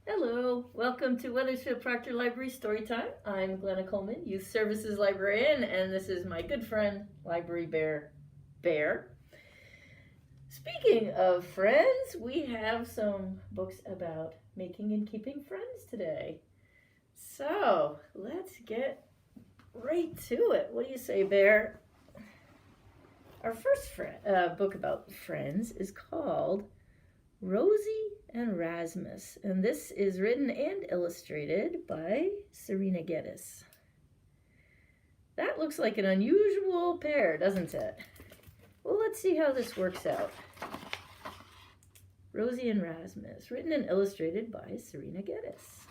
Hello, welcome to Weathersfield Proctor Library Storytime. I'm Glenna Coleman, Youth Services Librarian, and this is my good friend, Library Bear. Speaking of friends, we have some books about making and keeping friends today. So let's get right to it. What do you say, Bear? Our first book about friends is called Rosie and Rasmus, and this is written and illustrated by Serena Geddes. That looks like an unusual pair, doesn't it? Well, let's see how this works out. Rosie and Rasmus, written and illustrated by Serena Geddes.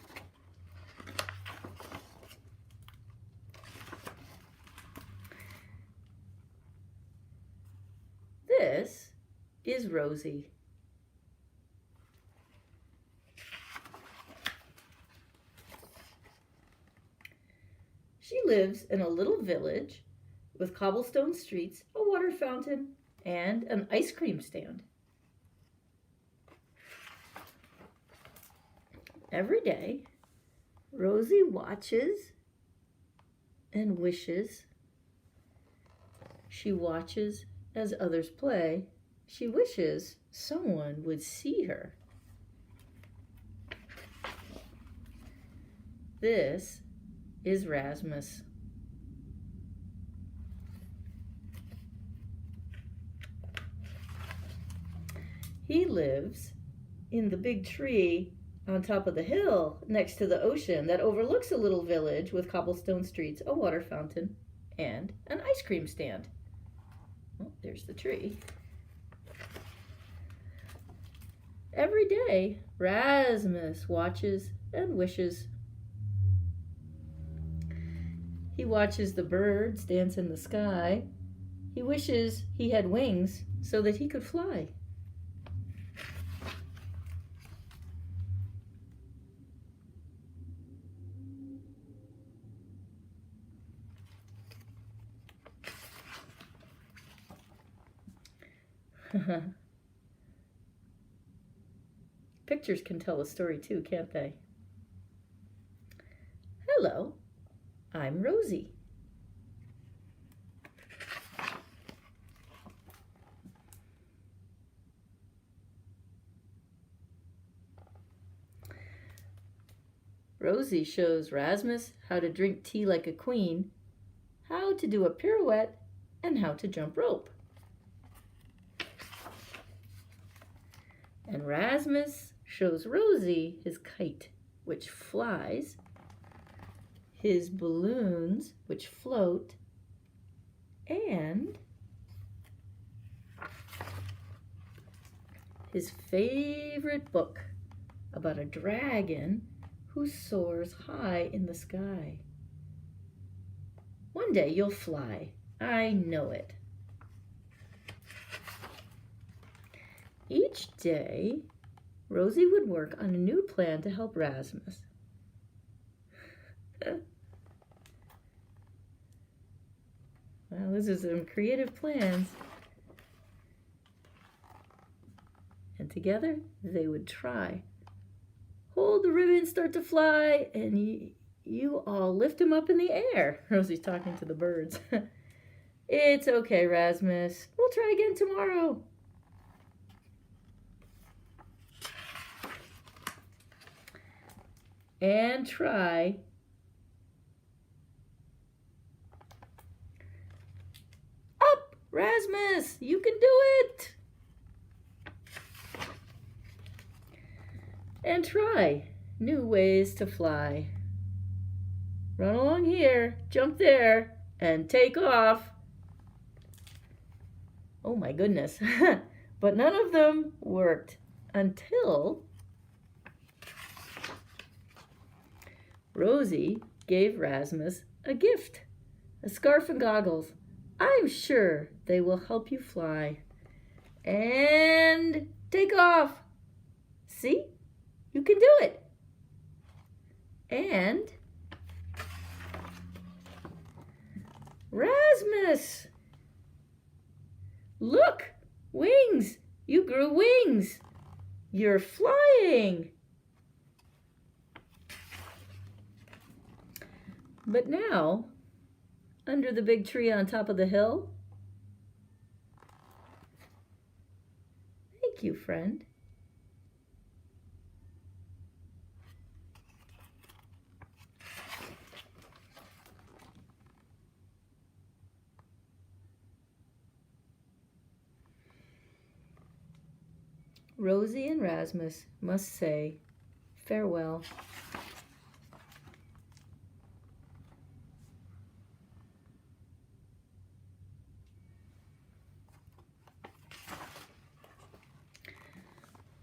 This is Rosie. She lives in a little village with cobblestone streets, a water fountain, and an ice cream stand. Every day, Rosie watches and wishes. She watches as others play. She wishes someone would see her. This is Rasmus. He lives in the big tree on top of the hill next to the ocean that overlooks a little village with cobblestone streets, a water fountain, and an ice cream stand. Oh, there's the tree. Every day, Rasmus watches and wishes. He watches the birds dance in the sky. He wishes he had wings so that he could fly. Pictures can tell a story too, can't they? Hello, I'm Rosie. Rosie shows Rasmus how to drink tea like a queen, how to do a pirouette, and how to jump rope. And Rasmus shows Rosie his kite, which flies, his balloons, which float, and his favorite book about a dragon who soars high in the sky. One day you'll fly. I know it. Each day, Rosie would work on a new plan to help Rasmus. Well, this is some creative plans. And together, they would try. Hold the ribbon, start to fly, and you all lift him up in the air. Rosie's talking to the birds. It's okay, Rasmus. We'll try again tomorrow. And try. Up, Rasmus, you can do it. And try new ways to fly. Run along here, jump there, and take off. Oh my goodness. But none of them worked until Rosie gave Rasmus a gift, a scarf and goggles. I'm sure they will help you fly. And take off. See? You can do it. And Rasmus, look, wings. You grew wings. You're flying. But now, under the big tree on top of the hill, thank you, friend. Rosie and Rasmus must say farewell.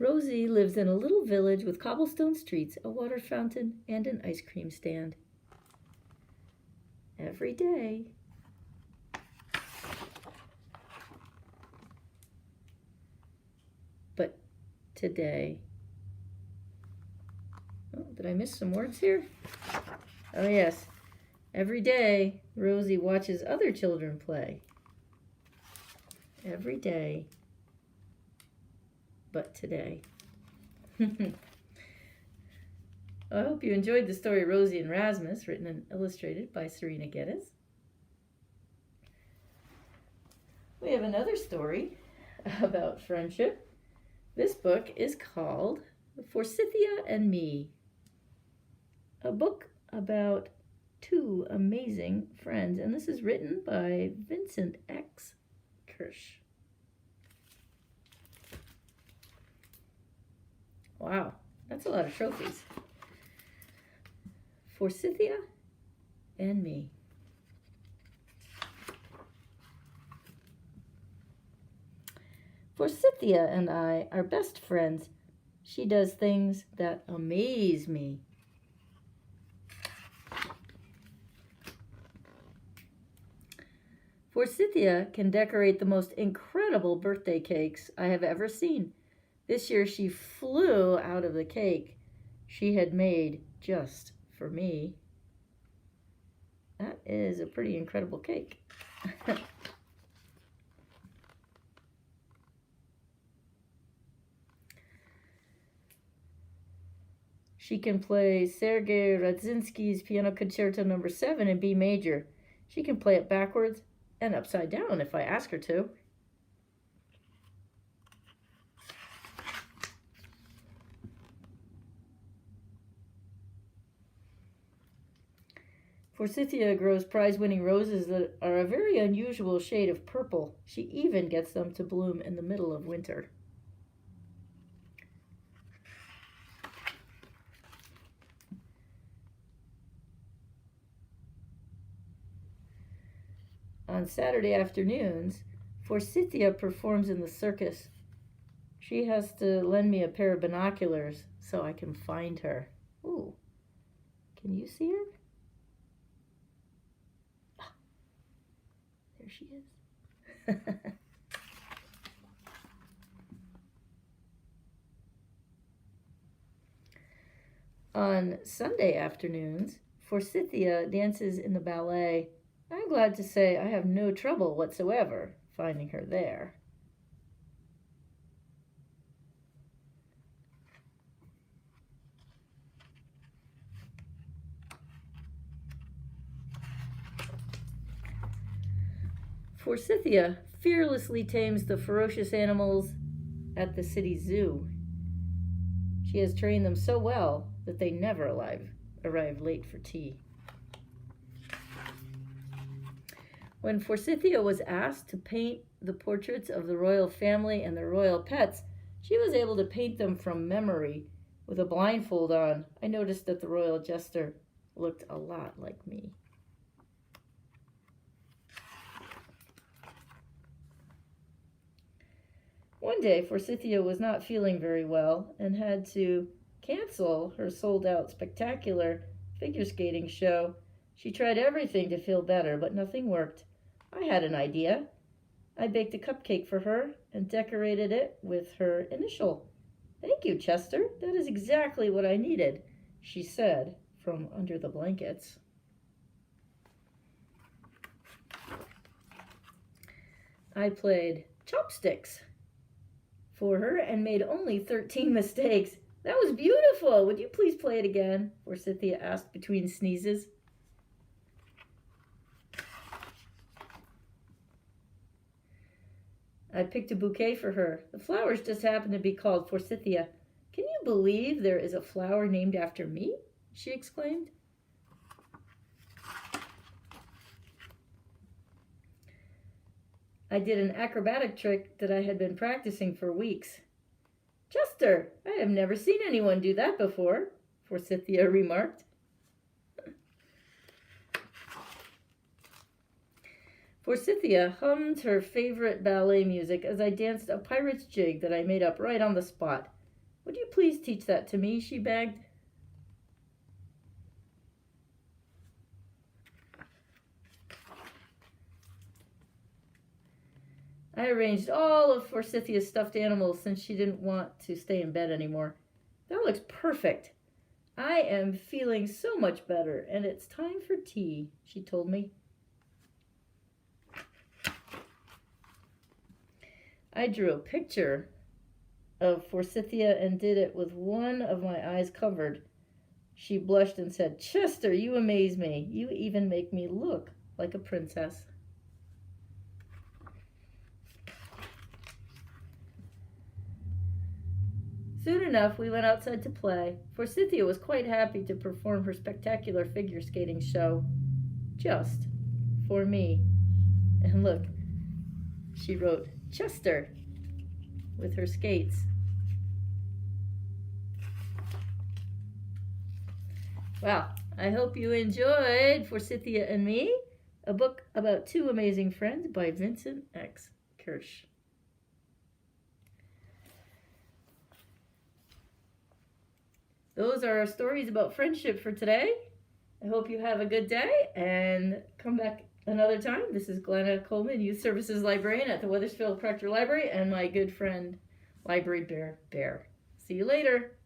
Rosie lives in a little village with cobblestone streets, a water fountain, and an ice cream stand. Every day, but today. Oh, did I miss some words here? Oh, yes. Every day, Rosie watches other children play. Every day, but today. I hope you enjoyed the story Rosie and Rasmus, written and illustrated by Serena Geddes. We have another story about friendship. This book is called Forsythia and Me, a book about two amazing friends, and this is written by Vincent X. Kirsch. Wow, that's a lot of trophies. Forsythia and Me. Forsythia and I are best friends. She does things that amaze me. Forsythia can decorate the most incredible birthday cakes I have ever seen. This year she flew out of the cake she had made just for me. That is a pretty incredible cake. She can play Sergei Radzinsky's Piano Concerto No. 7 in B major. She can play it backwards and upside down if I ask her to. Forsythia grows prize-winning roses that are a very unusual shade of purple. She even gets them to bloom in the middle of winter. On Saturday afternoons, Forsythia performs in the circus. She has to lend me a pair of binoculars so I can find her. Ooh, can you see her? Ah, there she is. On Sunday afternoons, Forsythia dances in the ballet. I'm glad to say I have no trouble whatsoever finding her there. Forsythia fearlessly tames the ferocious animals at the city zoo. She has trained them so well that they never arrive late for tea. When Forsythia was asked to paint the portraits of the royal family and the royal pets, she was able to paint them from memory with a blindfold on. I noticed that the royal jester looked a lot like me. One day, Forsythia was not feeling very well and had to cancel her sold-out spectacular figure skating show. She tried everything to feel better, but nothing worked. I had an idea. I baked a cupcake for her and decorated it with her initial. "Thank you, Chester. That is exactly what I needed," she said from under the blankets. I played chopsticks for her and made only 13 mistakes. "That was beautiful. Would you please play it again?" Forsythia asked between sneezes. I picked a bouquet for her. The flowers just happened to be called Forsythia. Can you believe there is a flower named after me? She exclaimed. I did an acrobatic trick that I had been practicing for weeks. Chester, I have never seen anyone do that before, Forsythia remarked. Forsythia hummed her favorite ballet music as I danced a pirate's jig that I made up right on the spot. Would you please teach that to me? She begged. I arranged all of Forsythia's stuffed animals since she didn't want to stay in bed anymore. That looks perfect. I am feeling so much better, and it's time for tea, she told me. I drew a picture of Forsythia and did it with one of my eyes covered. She blushed and said, Chester, you amaze me. You even make me look like a princess. Soon enough, we went outside to play. Forsythia was quite happy to perform her spectacular figure skating show. Just for me. And look, she wrote Chester with her skates. Well, I hope you enjoyed Forsythia and Me, a book about two amazing friends by Vincent X. Kirsch. Those are our stories about friendship for today. I hope you have a good day and come back another time. This is Glenna Coleman, Youth Services Librarian at the Weathersfield Proctor Library, and my good friend, Library Bear. See you later.